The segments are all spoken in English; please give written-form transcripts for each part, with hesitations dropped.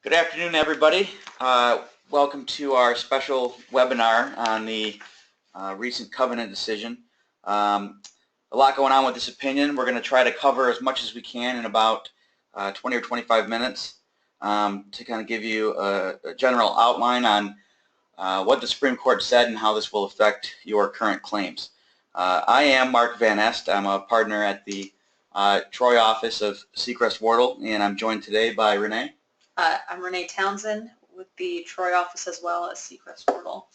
Good afternoon, everybody. Welcome to our special webinar on the recent covenant decision. A lot going on with this opinion. We're going to try to cover as much as we can in about 20 or 25 minutes to kind of give you a general outline on what the Supreme Court said and how this will affect your current claims. I am Mark Vanneste. I'm a partner at the Troy office of Seacrest Wardle, and I'm joined today by Renee. I'm Renee Townsend with the Troy office as well as Seacrest Wardle.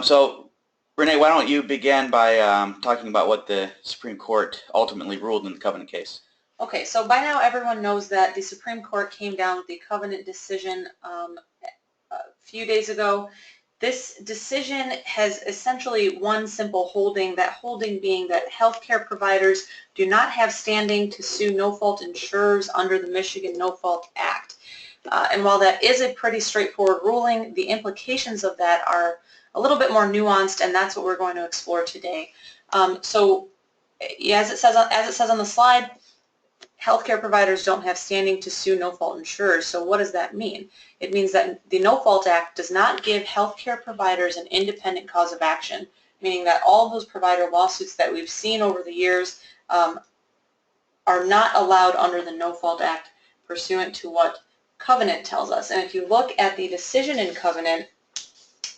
So, Renee, why don't you begin by talking about what the Supreme Court ultimately ruled in the covenant case? Okay, so by now everyone knows that the Supreme Court came down with the covenant decision a few days ago. This decision has essentially one simple holding, that holding being that healthcare providers do not have standing to sue no-fault insurers under the Michigan No-Fault Act. And while that is a pretty straightforward ruling, the implications of that are a little bit more nuanced, and that's what we're going to explore today. So as it says on the slide, healthcare providers don't have standing to sue no-fault insurers. So what does that mean? It means that the No-Fault Act does not give healthcare providers an independent cause of action, meaning that all of those provider lawsuits that we've seen over the years are not allowed under the No-Fault Act pursuant to what Covenant tells us. And if you look at the decision in Covenant,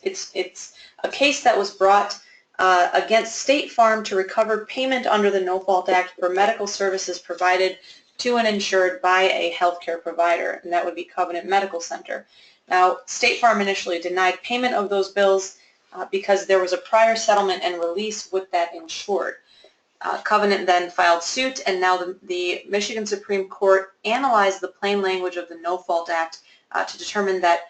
it's a case that was brought against State Farm to recover payment under the No-Fault Act for medical services provided to an insured by a healthcare provider, and that would be Covenant Medical Center. Now, State Farm initially denied payment of those bills because there was a prior settlement and release with that insured. Covenant then filed suit, and now the Michigan Supreme Court analyzed the plain language of the No-Fault Act to determine that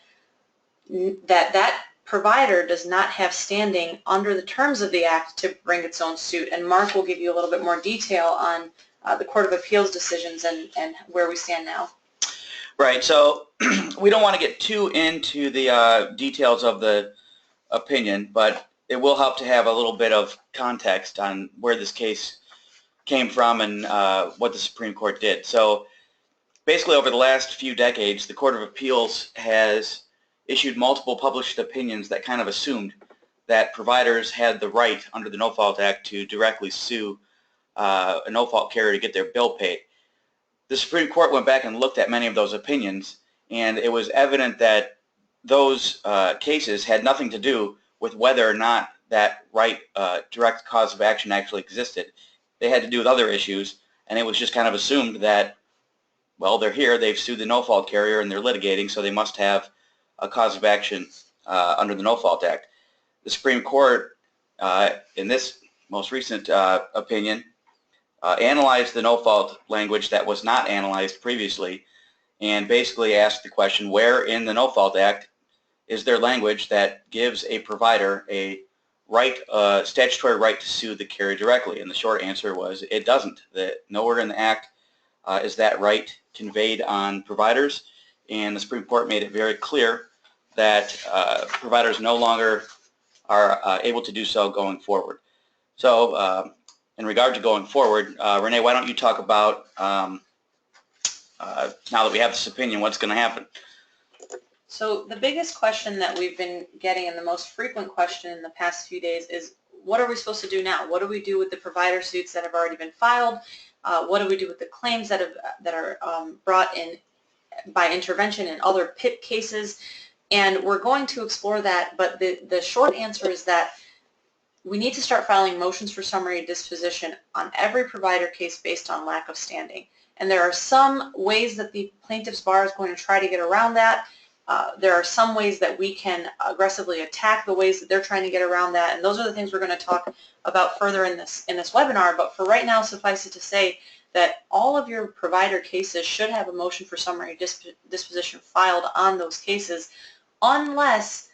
provider does not have standing under the terms of the Act to bring its own suit. And Mark will give you a little bit more detail on the Court of Appeals decisions and where we stand now. Right, so we don't want to get too into the details of the opinion, but it will help to have a little bit of context on where this case came from and what the Supreme Court did. So basically over the last few decades, the Court of Appeals has issued multiple published opinions that kind of assumed that providers had the right under the No-Fault Act to directly sue a no-fault carrier to get their bill paid. The Supreme Court went back and looked at many of those opinions, and it was evident that those cases had nothing to do with whether or not that right direct cause of action actually existed. They had to do with other issues, and it was just kind of assumed that, well, they're here, they've sued the no-fault carrier, and they're litigating, so they must have a cause of action under the No-Fault Act. The Supreme Court, in this most recent opinion, analyzed the no-fault language that was not analyzed previously, and basically asked the question, where in the No-Fault Act is there language that gives a provider a right, statutory right to sue the carrier directly? And the short answer was it doesn't. That nowhere in the Act is that right conveyed on providers, and the Supreme Court made it very clear that providers no longer are able to do so going forward. So in regard to going forward, Renee, why don't you talk about, now that we have this opinion, what's going to happen? So the biggest question that we've been getting, and the most frequent question in the past few days, is what are we supposed to do now? What do we do with the provider suits that have already been filed? What do we do with the claims that are brought in by intervention in other PIP cases? And we're going to explore that, but the short answer is that we need to start filing motions for summary disposition on every provider case based on lack of standing. And there are some ways that the plaintiff's bar is going to try to get around that. There are some ways that we can aggressively attack the ways that they're trying to get around that, and those are the things we're going to talk about further in this webinar. But for right now, suffice it to say that all of your provider cases should have a motion for summary disposition filed on those cases, unless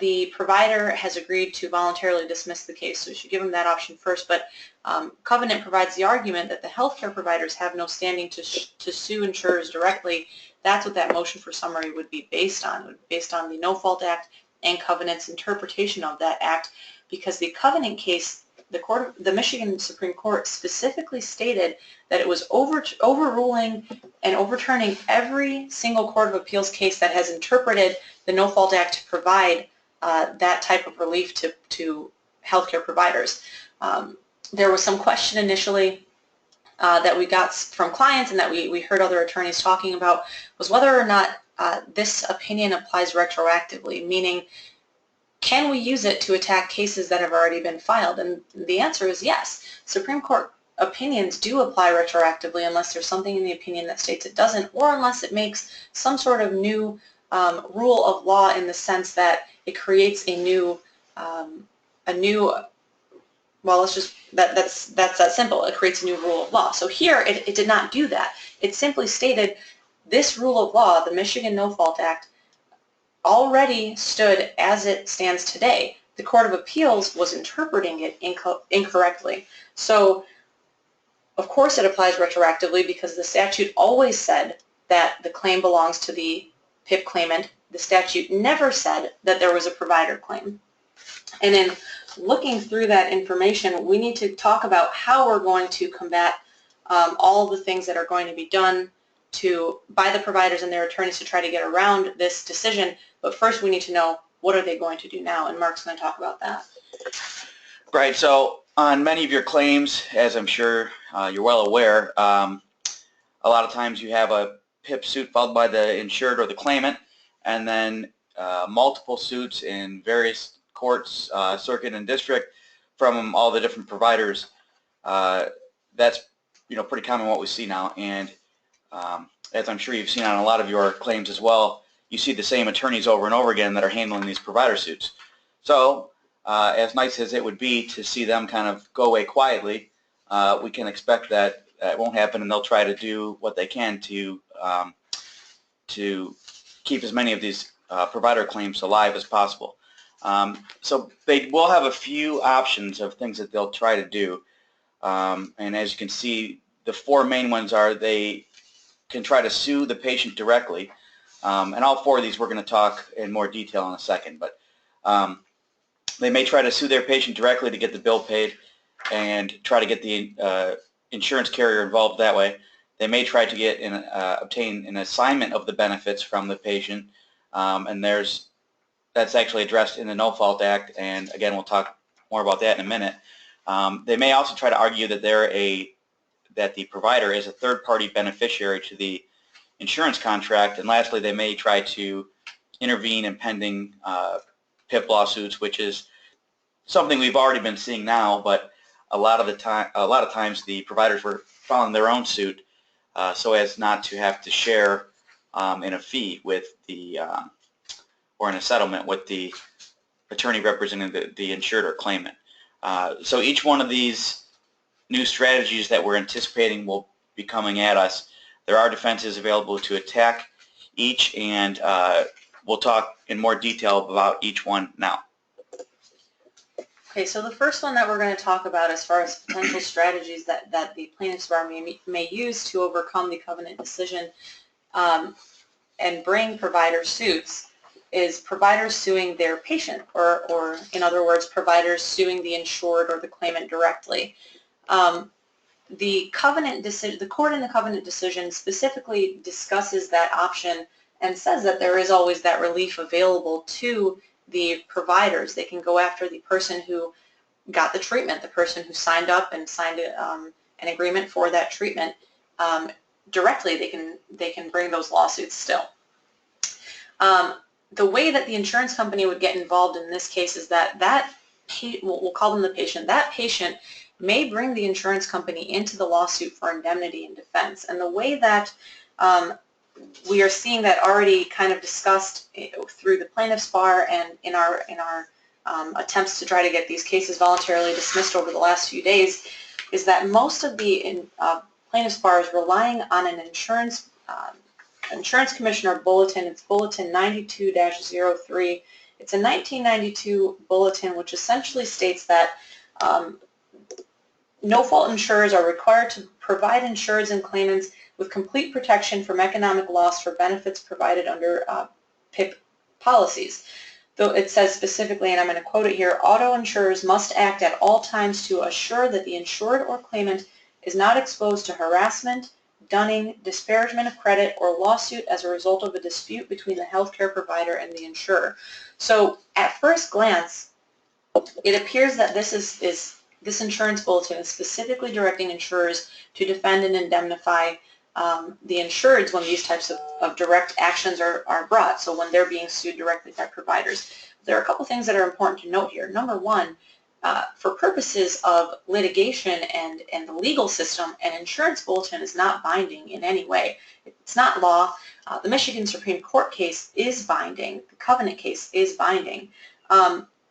the provider has agreed to voluntarily dismiss the case. So you should give them that option first. But Covenant provides the argument that the healthcare providers have no standing to sue insurers directly. That's what that motion for summary would be based on. It would be based on the No-Fault Act and Covenant's interpretation of that act, because the Covenant case, the Michigan Supreme Court specifically stated that it was overruling and overturning every single Court of Appeals case that has interpreted the No-Fault Act to provide that type of relief to healthcare providers. There was some question initially that we got from clients and that we heard other attorneys talking about was whether or not this opinion applies retroactively, meaning can we use it to attack cases that have already been filed? And the answer is yes. Supreme Court opinions do apply retroactively unless there's something in the opinion that states it doesn't, or unless it makes some sort of new rule of law in the sense that it creates a new, well, let's just, that's that simple. It creates a new rule of law. So here, it did not do that. It simply stated this rule of law, the Michigan No-Fault Act, already stood as it stands today. The Court of Appeals was interpreting it incorrectly. So, of course it applies retroactively because the statute always said that the claim belongs to the PIP claimant. The statute never said that there was a provider claim. And in looking through that information, we need to talk about how we're going to combat all the things that are going to be done by the providers and their attorneys to try to get around this decision. But first we need to know, what are they going to do now? And Mark's going to talk about that. Right. So on many of your claims, as I'm sure you're well aware, a lot of times you have a PIP suit filed by the insured or the claimant, and then multiple suits in various courts, circuit and district, from all the different providers. That's pretty common what we see now. And as I'm sure you've seen on a lot of your claims as well, you see the same attorneys over and over again that are handling these provider suits. So as nice as it would be to see them kind of go away quietly, we can expect that it won't happen, and they'll try to do what they can to keep as many of these provider claims alive as possible. So they will have a few options of things that they'll try to do. And as you can see, the four main ones are they can try to sue the patient directly. And all four of these we're going to talk in more detail in a second. But they may try to sue their patient directly to get the bill paid and try to get the insurance carrier involved that way. They may try to obtain an assignment of the benefits from the patient, and that's actually addressed in the No-Fault Act, and again we'll talk more about that in a minute. They may also try to argue that that the provider is a third-party beneficiary to the insurance contract, and lastly they may try to intervene in pending PIP lawsuits, which is something we've already been seeing now, but a lot of times the providers were filing their own suit so as not to have to share in a fee with the or in a settlement with the attorney representing the insured or claimant. So each one of these new strategies that we're anticipating will be coming at us, there are defenses available to attack each, and we'll talk in more detail about each one now. Okay, so the first one that we're going to talk about as far as potential strategies that the plaintiff's bar may use to overcome the covenant decision and bring provider suits is providers suing their patient, or in other words, providers suing the insured or the claimant directly. The court in the covenant decision specifically discusses that option and says that there is always that relief available to the providers. They can go after the person who got the treatment, the person who signed up and signed an agreement for that treatment directly. They can bring those lawsuits still. The way that the insurance company would get involved in this case is that we'll call them the patient. That patient may bring the insurance company into the lawsuit for indemnity and defense. And the way that we are seeing that already kind of discussed through the plaintiff's bar and in our attempts to try to get these cases voluntarily dismissed over the last few days is that most of the plaintiff's bar is relying on an insurance commissioner bulletin. It's bulletin 92-03. It's a 1992 bulletin which essentially states that no-fault insurers are required to provide insureds and claimants with complete protection from economic loss for benefits provided under PIP policies. Though it says specifically, and I'm going to quote it here, auto insurers must act at all times to assure that the insured or claimant is not exposed to harassment, dunning, disparagement of credit, or lawsuit as a result of a dispute between the healthcare provider and the insurer. So at first glance, it appears that this insurance bulletin is specifically directing insurers to defend and indemnify the insureds when these types of direct actions are brought, so when they're being sued directly by providers. There are a couple things that are important to note here. Number one, for purposes of litigation and the legal system, an insurance bulletin is not binding in any way. It's not law. The Michigan Supreme Court case is binding. The Covenant case is binding.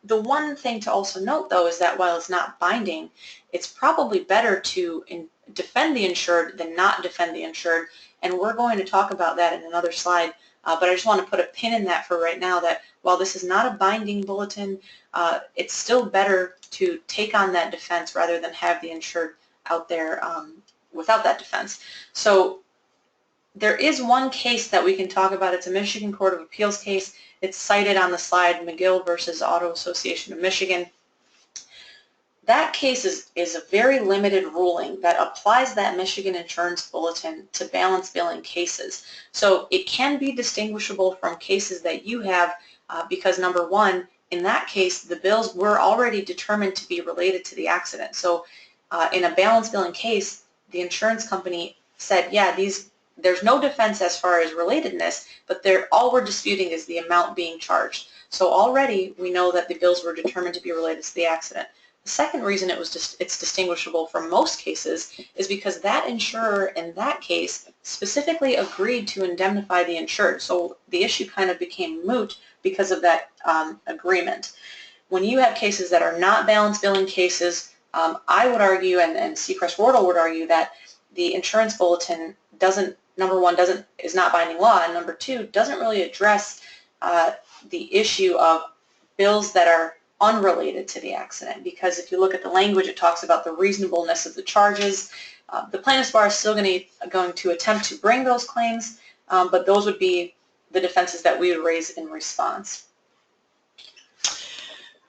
The one thing to also note, though, is that while it's not binding, it's probably better to defend the insured than not defend the insured, and we're going to talk about that in another slide, but I just want to put a pin in that for right now, that while this is not a binding bulletin, it's still better to take on that defense rather than have the insured out there without that defense. So there is one case that we can talk about. It's a Michigan Court of Appeals case. It's cited on the slide, McGill versus Auto Association of Michigan. That case is a very limited ruling that applies that Michigan Insurance Bulletin to balance billing cases. So it can be distinguishable from cases that you have because, number one, in that case, the bills were already determined to be related to the accident. So in a balance billing case, the insurance company said, yeah, there's no defense as far as relatedness, but all we're disputing is the amount being charged. So already we know that the bills were determined to be related to the accident. The second reason it's distinguishable from most cases is because that insurer in that case specifically agreed to indemnify the insured. So the issue kind of became moot because of that agreement. When you have cases that are not balance billing cases, I would argue, and Seacrest Wardle would argue, that the insurance bulletin number one, is not binding law, and number two, doesn't really address the issue of bills that are unrelated to the accident, because if you look at the language, it talks about the reasonableness of the charges. The plaintiff's bar is still going to attempt to bring those claims, but those would be the defenses that we would raise in response.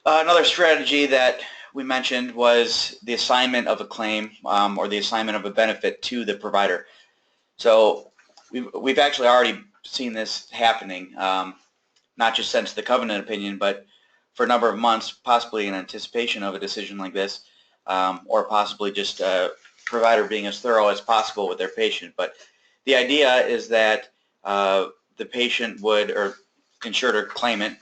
Another strategy that we mentioned was the assignment of a claim or the assignment of a benefit to the provider. So we've actually already seen this happening, not just since the Covenant opinion, but for a number of months, possibly in anticipation of a decision like this, or possibly just a provider being as thorough as possible with their patient. But the idea is that the patient would, or insured or claimant,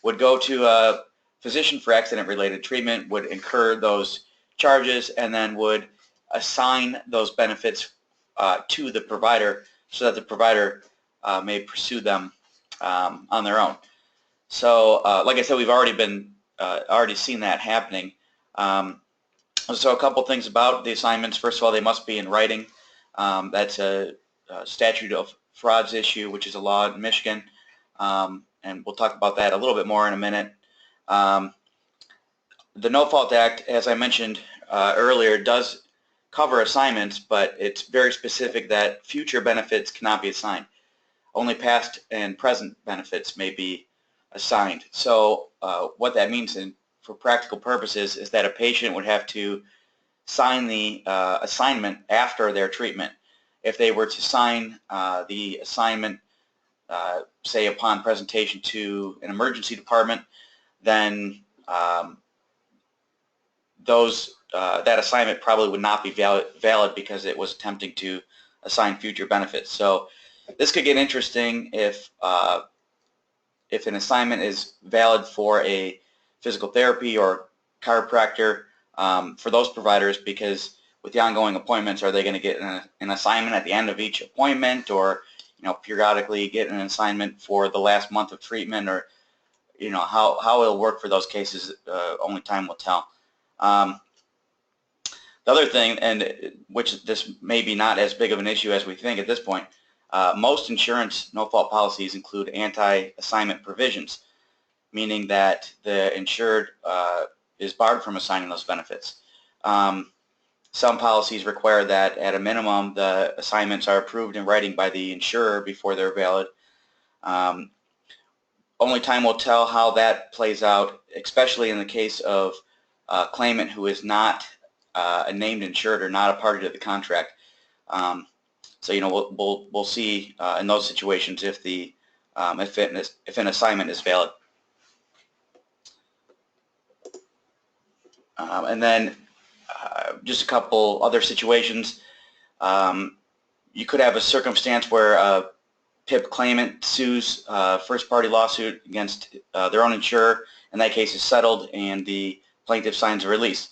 would go to a physician for accident-related treatment, would incur those charges, and then would assign those benefits to the provider so that the provider may pursue them on their own. So, like I said, we've already seen that happening. So a couple things about the assignments. First of all, they must be in writing. That's a statute of frauds issue, which is a law in Michigan, and we'll talk about that a little bit more in a minute. The No Fault Act, as I mentioned earlier, does cover assignments, but it's very specific that future benefits cannot be assigned. Only past and present benefits may be assigned. So what that means for practical purposes is that a patient would have to sign the assignment after their treatment. If they were to sign the assignment, say upon presentation to an emergency department, then that assignment probably would not be valid because it was attempting to assign future benefits. So this could get interesting if an assignment is valid for a physical therapy or chiropractor for those providers, because with the ongoing appointments, are they going to get an assignment at the end of each appointment, or periodically get an assignment for the last month of treatment, or how it'll work for those cases, only time will tell. The other thing, and which this may be not as big of an issue as we think at this point, most insurance no-fault policies include anti-assignment provisions, meaning that the insured is barred from assigning those benefits. Some policies require that at a minimum the assignments are approved in writing by the insurer before they're valid. Only time will tell how that plays out, especially in the case of a claimant who is not a named insured or not a party to the contract. So we'll see in those situations if an assignment is valid. And then just a couple other situations. You could have a circumstance where a PIP claimant sues a first-party lawsuit against their own insurer, and that case is settled and the plaintiff signs a release.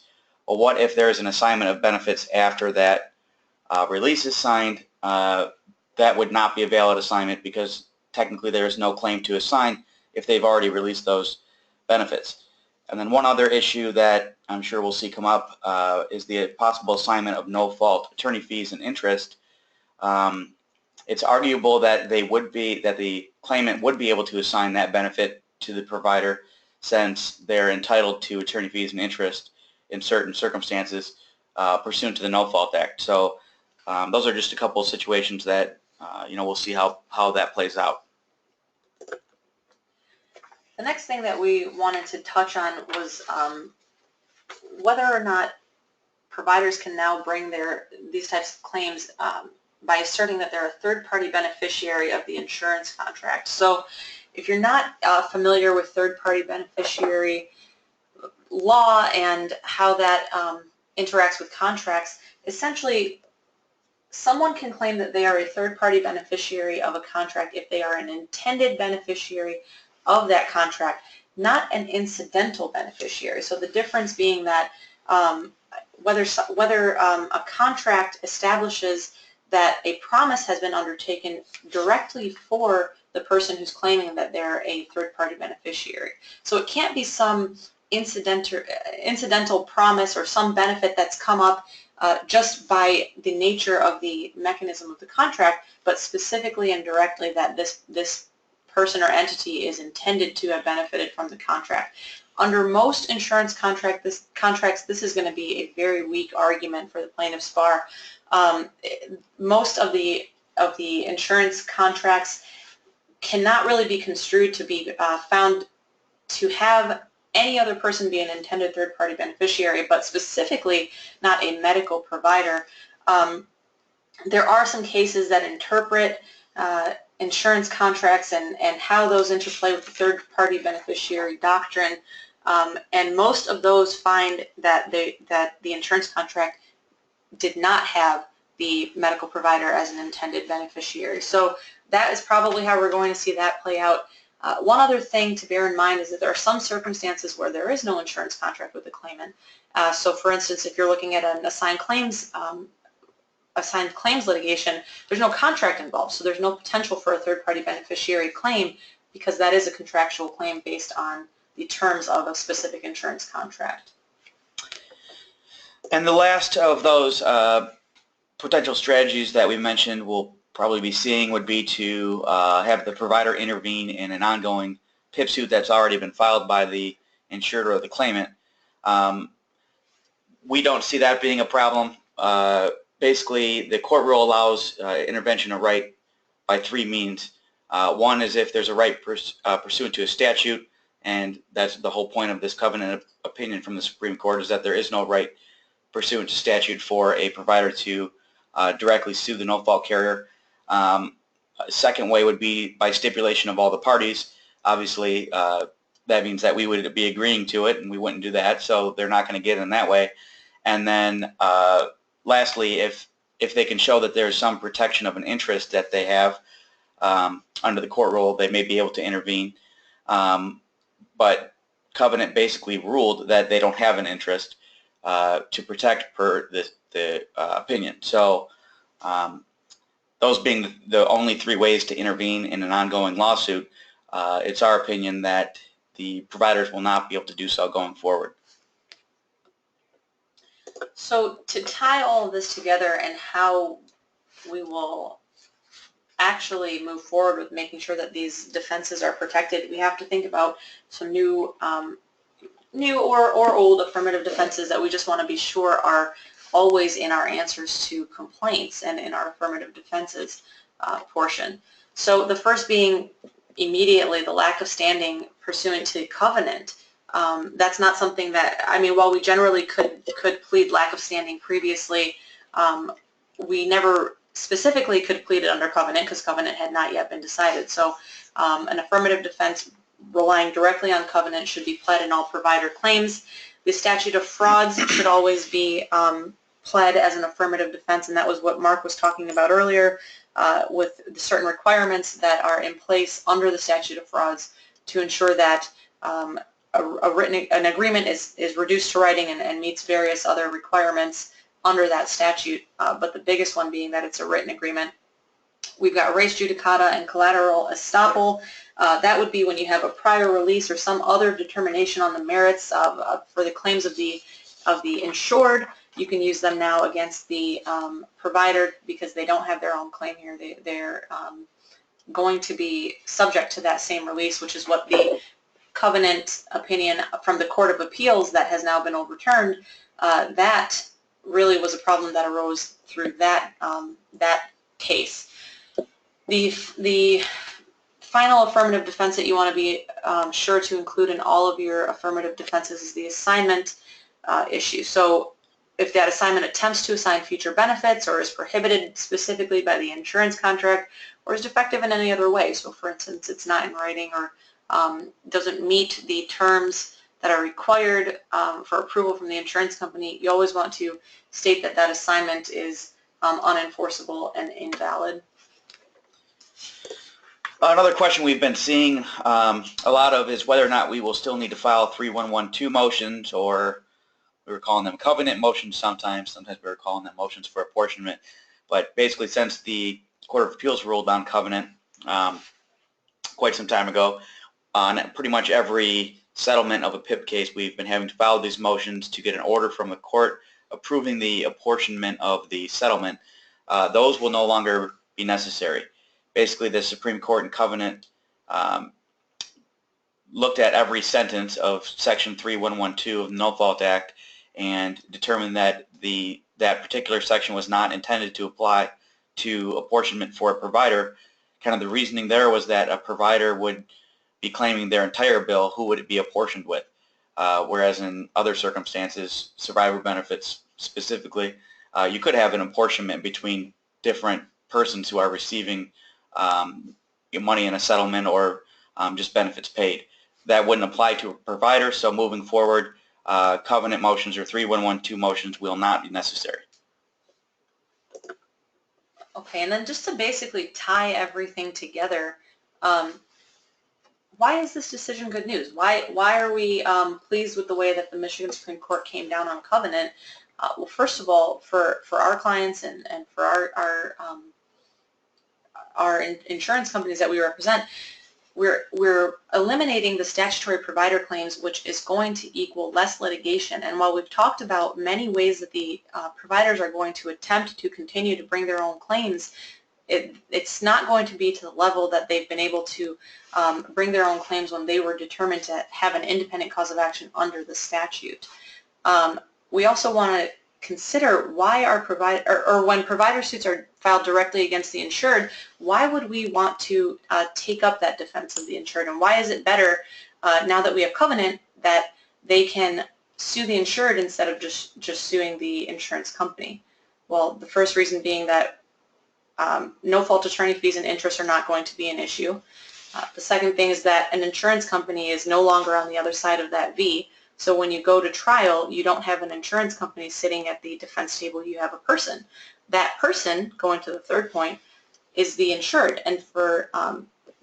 Well, what if there is an assignment of benefits after that release is signed? That would not be a valid assignment because technically there is no claim to assign if they've already released those benefits. And then one other issue that I'm sure we'll see come up is the possible assignment of no-fault attorney fees and interest. It's arguable that the claimant would be able to assign that benefit to the provider since they're entitled to attorney fees and interest in certain circumstances pursuant to the No Fault Act. So those are just a couple of situations that we'll see how that plays out. The next thing that we wanted to touch on was whether or not providers can now bring these types of claims by asserting that they're a third-party beneficiary of the insurance contract. So if you're not familiar with third-party beneficiary law and how that interacts with contracts, essentially someone can claim that they are a third-party beneficiary of a contract if they are an intended beneficiary of that contract, not an incidental beneficiary. So the difference being that whether a contract establishes that a promise has been undertaken directly for the person who's claiming that they're a third-party beneficiary. So it can't be some incidental promise or some benefit that's come up just by the nature of the mechanism of the contract, but specifically and directly that this person or entity is intended to have benefited from the contract. Under most insurance contracts, this is going to be a very weak argument for the plaintiff's bar. Most of the insurance contracts cannot really be construed to be found to have any other person be an intended third-party beneficiary, but specifically not a medical provider. There are some cases that interpret insurance contracts and how those interplay with the third-party beneficiary doctrine, and most of those find that the insurance contract did not have the medical provider as an intended beneficiary. So that is probably how we're going to see that play out. One other thing to bear in mind is that there are some circumstances where there is no insurance contract with the claimant. So for instance, if you're looking at an assigned claims litigation, there's no contract involved, so there's no potential for a third-party beneficiary claim because that is a contractual claim based on the terms of a specific insurance contract. And the last of those potential strategies that we mentioned we'll probably be seeing would be to have the provider intervene in an ongoing PIP suit that's already been filed by the insured or the claimant. We don't see that being a problem. Basically, the court rule allows intervention of right by three means. One is if there's a right pursuant to a statute, and that's the whole point of this covenant opinion from the Supreme Court, is that there is no right pursuant to statute for a provider to directly sue the no-fault carrier. A second way would be by stipulation of all the parties. Obviously, that means that we would be agreeing to it, and we wouldn't do that, so they're not going to get in that way. And then lastly, if they can show that there's some protection of an interest that they have under the court rule, they may be able to intervene. But covenant basically ruled that they don't have an interest to protect per the opinion. So those being the only three ways to intervene in an ongoing lawsuit, it's our opinion that the providers will not be able to do so going forward. So to tie all of this together and how we will actually move forward with making sure that these defenses are protected, we have to think about some new or old affirmative defenses that we just want to be sure are always in our answers to complaints and in our affirmative defenses portion. So the first being immediately the lack of standing pursuant to covenant. That's not something that, I mean, while we generally could plead lack of standing previously, we never specifically could plead it under covenant because covenant had not yet been decided. So an affirmative defense relying directly on covenant should be pled in all provider claims. The statute of frauds should always be pled as an affirmative defense, and that was what Mark was talking about earlier with the certain requirements that are in place under the statute of frauds to ensure that an agreement is reduced to writing and meets various other requirements under that statute, but the biggest one being that it's a written agreement. We've got res judicata and collateral estoppel. That would be when you have a prior release or some other determination on the merits for the claims of the insured. You can use them now against the provider because they don't have their own claim here. They're going to be subject to that same release, which is what the covenant opinion from the Court of Appeals that has now been overturned, that really was a problem that arose through that case. The final affirmative defense that you want to be sure to include in all of your affirmative defenses is the assignment issue. So if that assignment attempts to assign future benefits or is prohibited specifically by the insurance contract or is defective in any other way, so for instance it's not in writing or doesn't meet the terms that are required for approval from the insurance company, you always want to state that that assignment is unenforceable and invalid. Another question we've been seeing a lot of is whether or not we will still need to file 3112 motions, or we were calling them covenant motions sometimes we were calling them motions for apportionment. But basically, since the Court of Appeals ruled on covenant quite some time ago, on pretty much every settlement of a PIP case, we've been having to file these motions to get an order from the court approving the apportionment of the settlement. Those will no longer be necessary. Basically, the Supreme Court in covenant looked at every sentence of Section 3112 of the No Fault Act and determined that that particular section was not intended to apply to apportionment for a provider. Kind of the reasoning there was that a provider would be claiming their entire bill, who would it be apportioned with? Whereas in other circumstances, survivor benefits specifically, you could have an apportionment between different persons who are receiving money in a settlement or just benefits paid. That wouldn't apply to a provider, so moving forward, covenant motions or 3112 motions will not be necessary. Okay, and then just to basically tie everything together, why is this decision good news? Why are we pleased with the way that the Michigan Supreme Court came down on covenant? Well, first of all, for our clients and for our insurance companies that we represent, we're eliminating the statutory provider claims, which is going to equal less litigation. And while we've talked about many ways that the providers are going to attempt to continue to bring their own claims, it's not going to be to the level that they've been able to bring their own claims when they were determined to have an independent cause of action under the statute. We also want to consider why our provider, or when provider suits are filed directly against the insured, why would we want to take up that defense of the insured, and why is it better now that we have covenant that they can sue the insured instead of just suing the insurance company? Well, the first reason being that no fault attorney fees and interest are not going to be an issue. The second thing is that an insurance company is no longer on the other side of that V. So when you go to trial, you don't have an insurance company sitting at the defense table, you have a person. That person, going to the third point, is the insured. And for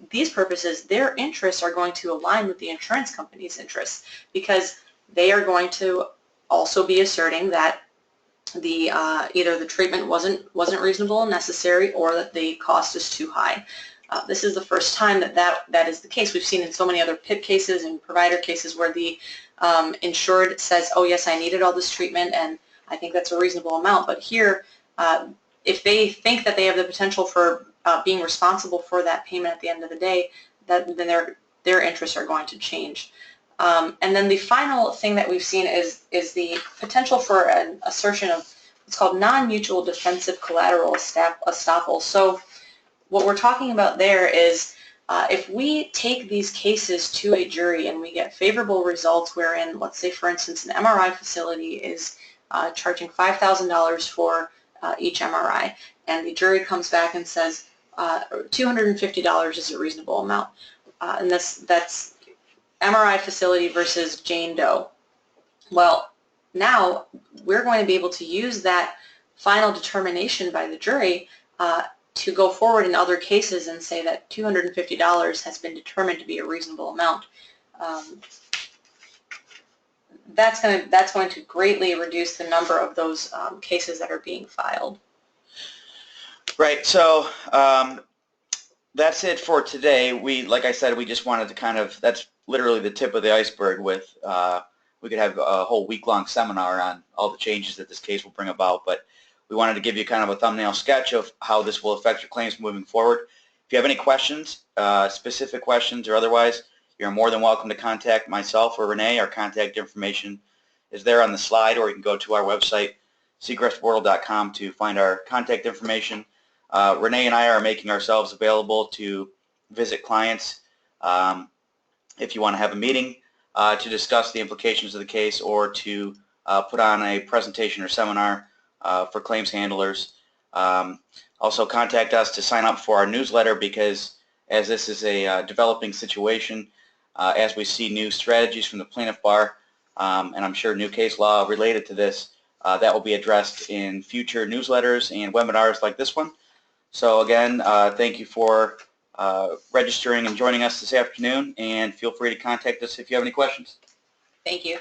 these purposes, their interests are going to align with the insurance company's interests because they are going to also be asserting that the either the treatment wasn't reasonable and necessary, or that the cost is too high. This is the first time that is the case. We've seen in so many other PIP cases and provider cases where the insured says, oh yes, I needed all this treatment and I think that's a reasonable amount. But here, if they think that they have the potential for being responsible for that payment at the end of the day, then their interests are going to change. And then the final thing that we've seen is the potential for an assertion of what's called non-mutual defensive collateral estoppel. So what we're talking about there is if we take these cases to a jury and we get favorable results wherein, let's say for instance, an MRI facility is charging $5,000 for each MRI, and the jury comes back and says $250 is a reasonable amount, and that's MRI facility versus Jane Doe. Well, now we're going to be able to use that final determination by the jury to go forward in other cases and say that $250 has been determined to be a reasonable amount. That's going to greatly reduce the number of those cases that are being filed. Right. So that's it for today. Like I said, we just wanted to that's literally the tip of the iceberg. With we could have a whole week-long seminar on all the changes that this case will bring about, but we wanted to give you kind of a thumbnail sketch of how this will affect your claims moving forward. If you have any questions, specific questions or otherwise, you're more than welcome to contact myself or Renee. Our contact information is there on the slide, or you can go to our website, seagrestportal.com, to find our contact information. Renee and I are making ourselves available to visit clients if you want to have a meeting to discuss the implications of the case, or to put on a presentation or seminar for claims handlers. Also contact us to sign up for our newsletter, because as this is a developing situation, as we see new strategies from the plaintiff bar, and I'm sure new case law related to this, that will be addressed in future newsletters and webinars like this one. So again, thank you for registering and joining us this afternoon, and feel free to contact us if you have any questions. Thank you.